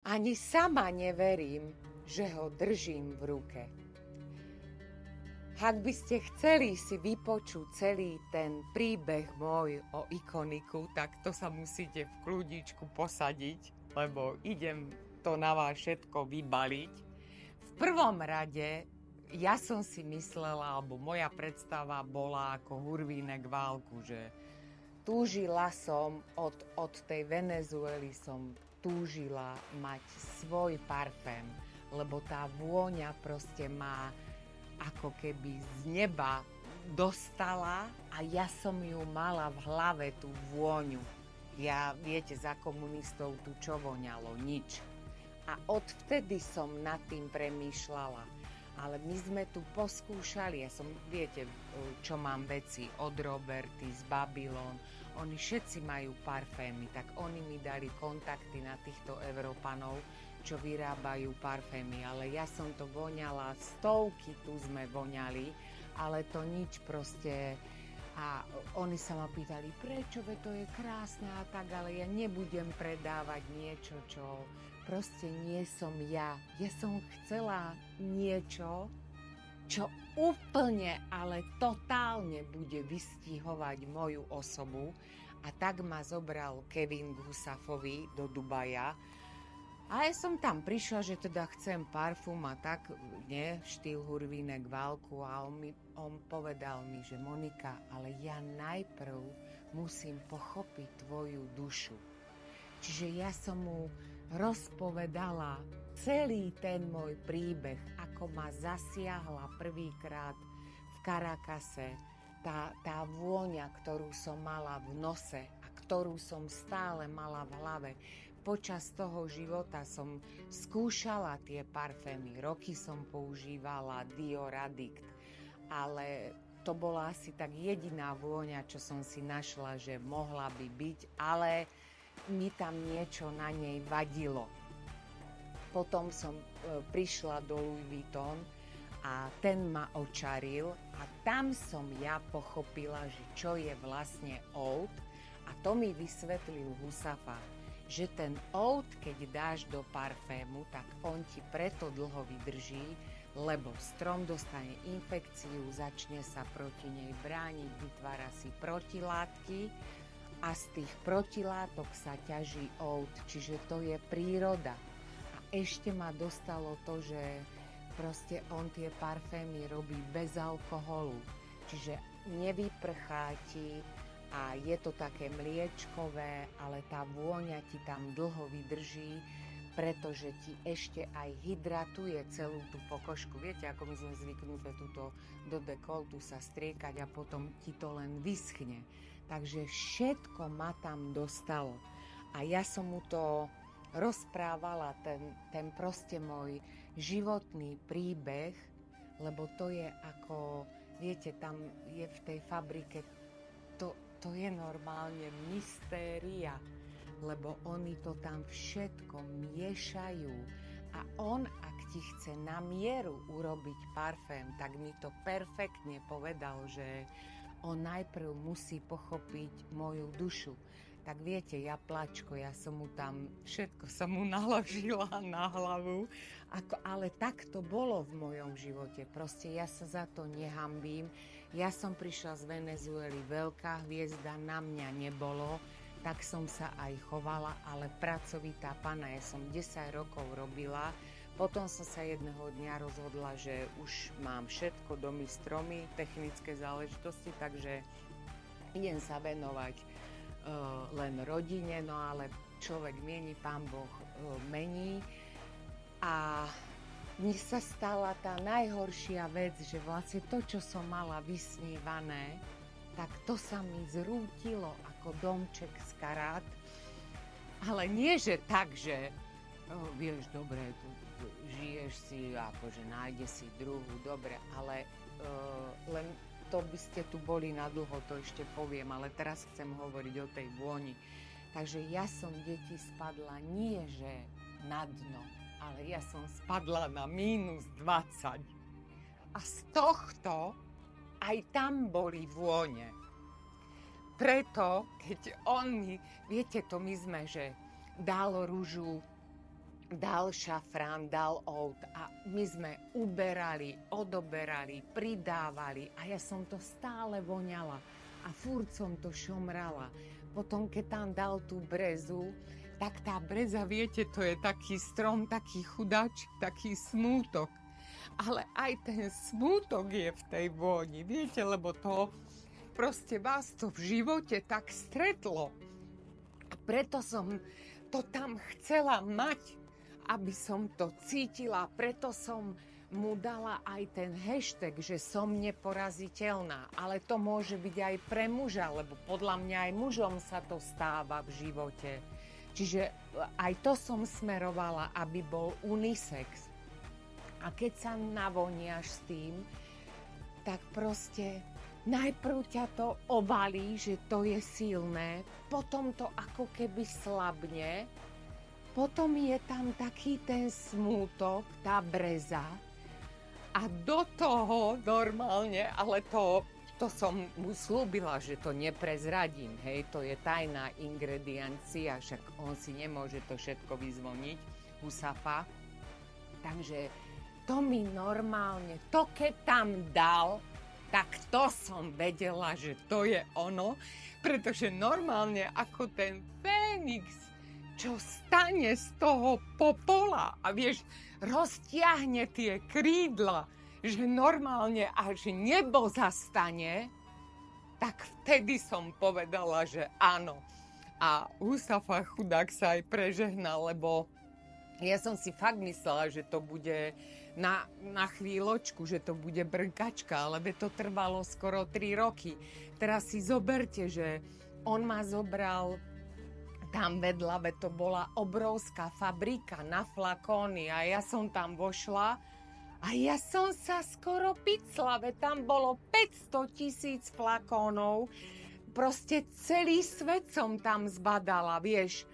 Ani sama neverím, že ho držím v ruke. Ak by ste chceli si vypočuť celý ten príbeh môj o ikoniku, tak to sa musíte v kľudičku posadiť, lebo idem to na vás všetko vybaliť. V prvom rade ja som si myslela, alebo moja predstava bola ako Hurvínek Válku, že túžila som od tej Venezuely som túžila mať svoj parfém, lebo tá vôňa proste má ako keby z neba dostala a ja som ju mala v hlave, tú vôňu. Ja, viete, za komunistov tu čo voňalo? Nič. A odvtedy som nad tým premýšľala. Ale my sme tu poskúšali, ja som, viete, čo mám veci od Roberty, z Babylon, oni všetci majú parfémy, tak oni mi dali kontakty na týchto Európanov, čo vyrábajú parfémy, ale ja som to voňala, stovky tu sme voňali, ale to nič proste. A oni sa ma pýtali, prečo, veď to je krásne a tak, ale ja nebudem predávať niečo, čo proste nie som ja. Ja som chcela niečo, čo úplne, ale totálne bude vystihovať moju osobu. A tak ma zobral Kevin Gusafovi do Dubaja. A ja som tam prišla, že teda chcem parfum a tak, nie, štýl Hurvínek Válku a on povedal mi, že Monika, ale ja najprv musím pochopiť tvoju dušu. Čiže ja som mu rozpovedala celý ten môj príbeh, ako ma zasiahla prvýkrát v Karakase, tá vôňa, ktorú som mala v nose a ktorú som stále mala v hlave. Počas toho života som skúšala tie parfémy, roky som používala Dior Addict, ale to bola asi tak jediná vôňa, čo som si našla, že mohla by byť, ale mi tam niečo na nej vadilo. Potom som prišla do Louis Vuitton a ten ma očaril a tam som ja pochopila, že čo je vlastne oud a to mi vysvetlil Husafa, že ten oud, keď dáš do parfému, tak on ti preto dlho vydrží, lebo strom dostane infekciu, začne sa proti nej brániť, vytvára si protilátky a z tých protilátok sa ťaží oud, čiže to je príroda. A ešte ma dostalo to, že proste on tie parfémy robí bez alkoholu, čiže nevyprchá ti, a je to také mliečkové, ale tá vôňa ti tam dlho vydrží, pretože ti ešte aj hydratuje celú tú pokožku. Viete, ako my sme zvyknuté túto do dekoltu sa striekať a potom ti to len vyschne. Takže všetko ma tam dostalo. A ja som mu to rozprávala, ten proste môj životný príbeh, lebo to je ako, viete, tam je v tej fabrike to je normálne mystéria, lebo oni to tam všetko miešajú a on, ak ti chce na mieru urobiť parfém, tak mi to perfektne povedal, že on najprv musí pochopiť moju dušu. Tak viete, ja plačko, ja som mu tam, všetko som mu naložila na hlavu, ale tak to bolo v mojom živote. Proste ja sa za to nehanbím. Ja som prišla z Venezuely, veľká hviezda na mňa nebolo, tak som sa aj chovala, ale pracovitá pana, ja som 10 rokov robila, potom som sa jedného dňa rozhodla, že už mám všetko, domy, stromy, technické záležitosti, takže idem sa venovať len rodine, no ale človek mieni, Pán Boh mení a mne sa stala tá najhoršia vec, že vlastne to, čo som mala vysnívané, tak to sa mi zrútilo ako domček z karát. Ale nie, že tak, že vieš, dobre, tu žiješ si, akože nájde si druhú, dobre, ale len to by ste tu boli na dlho, to ešte poviem, ale teraz chcem hovoriť o tej vôni. Takže ja som, deti, spadla nie, že na dno, ale ja som spadla na -20. A z tohto aj tam boli vône. Preto, keď on mi, viete to my sme, že dal ružu dal šafrán, dal oud a my sme uberali, odoberali, pridávali a ja som to stále voňala a furt som to šomrala. Potom, keď tam dal tú brezu, tak tá breza, viete, to je taký strom, taký chudáčik, taký smútok. Ale aj ten smútok je v tej vôni, viete, lebo to proste vás to v živote tak stretlo. A preto som to tam chcela mať, aby som to cítila, preto som mu dala aj ten hashtag, že som neporaziteľná. Ale to môže byť aj pre muža, lebo podľa mňa aj mužom sa to stáva v živote. Čiže aj to som smerovala, aby bol unisex. A keď sa navoniaš s tým, tak proste najprv ťa to obalí, že to je silné, potom to ako keby slabne, potom je tam taký ten smútok, tá breza a do toho normálne, ale to som mu slúbila, že to neprezradím, hej, to je tajná ingrediencia, však on si nemôže to všetko vyzvoniť, Husafa. Takže to mi normálne, to keď tam dal, tak to som vedela, že to je ono, pretože normálne ako ten Fénix, čo stane z toho popola a vieš, roztiahne tie krídla, že normálne až nebo zastane, tak vtedy som povedala, že áno. A Husafa chudák sa aj prežehnal, lebo ja som si fakt myslela, že to bude na chvíľočku, že to bude brnkačka, ale to trvalo skoro 3 roky. Teraz si zoberte, že on ma zobral tam vedľa, to bola obrovská fabrika na flakóny a ja som tam vošla a ja som sa skoro picla, tam bolo 500 000 flakónov, proste celý svet som tam zbadala, vieš,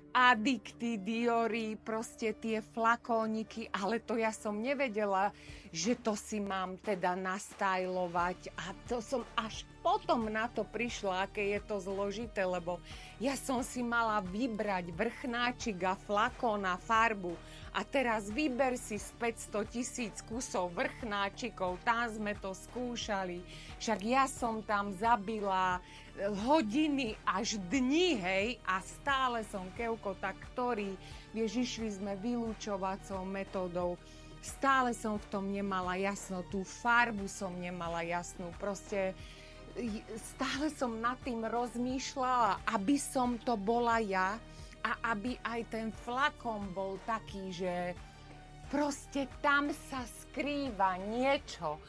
Adikty, Diory, proste tie flakóniky, ale to ja som nevedela, že to si mám teda nastajlovať a to som až potom na to prišla, aké je to zložité, lebo ja som si mala vybrať vrchnáčik a flakón a farbu a teraz vyber si z 500 000 kusov vrchnáčikov, tam sme to skúšali, však ja som tam zabila hodiny až dni, hej, a stále som, Kevko, tak ktorý, vieš, išli sme vylúčovacou metódou, stále som v tom nemala jasno, tú farbu som nemala jasnú, proste stále som nad tým rozmýšľala, aby som to bola ja a aby aj ten flakón bol taký, že proste tam sa skrýva niečo,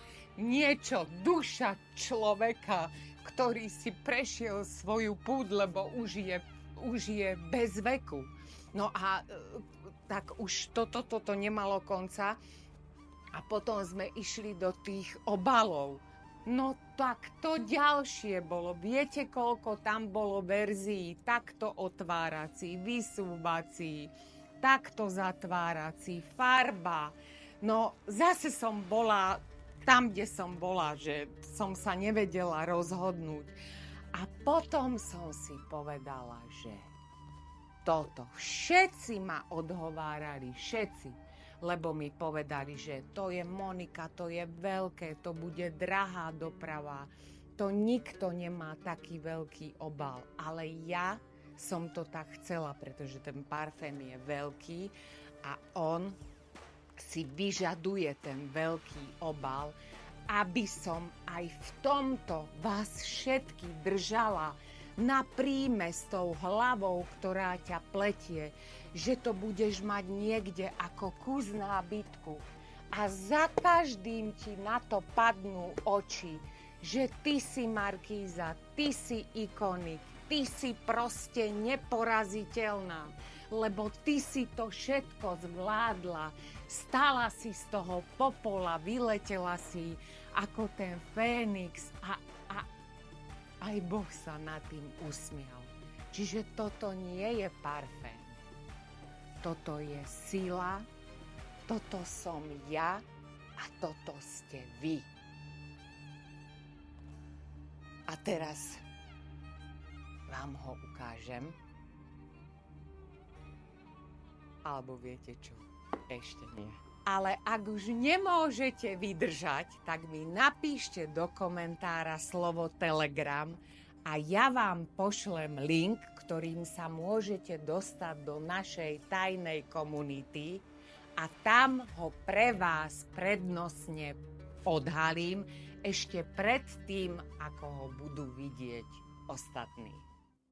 duša človeka, ktorý si prešiel svoju púť, lebo už je bez veku. No a tak už toto nemalo konca a potom sme išli do tých obalov. No tak to ďalšie bolo. Viete, koľko tam bolo verzií? Takto otvárací, vysúvací, takto zatvárací, farba. No zase som bola tam, kde som bola, že som sa nevedela rozhodnúť. A potom som si povedala, že toto všetci ma odhovárali, všetci, lebo mi povedali, že to je Monika, to je veľké, to bude drahá doprava, to nikto nemá taký veľký obal. Ale ja som to tak chcela, pretože ten parfém je veľký a on si vyžaduje ten veľký obal, aby som aj v tomto vás všetky držala na príjme s tou hlavou, ktorá ťa pletie, že to budeš mať niekde ako kus nábytku a za každým ti na to padnú oči, že ty si Markíza, ty si ikonik, ty si proste neporaziteľná, lebo ty si to všetko zvládla, stala si z toho popola, vyletela si ako ten Fénix a aj Boh sa nad tým usmial. Čiže toto nie je parfém. Toto je sila, toto som ja a toto ste vy. A teraz vám ho ukážem. Alebo viete čo? Ešte nie. Ale ak už nemôžete vydržať, tak mi napíšte do komentára slovo Telegram a ja vám pošlem link, ktorým sa môžete dostať do našej tajnej komunity a tam ho pre vás prednostne odhalím ešte pred tým, ako ho budú vidieť ostatní.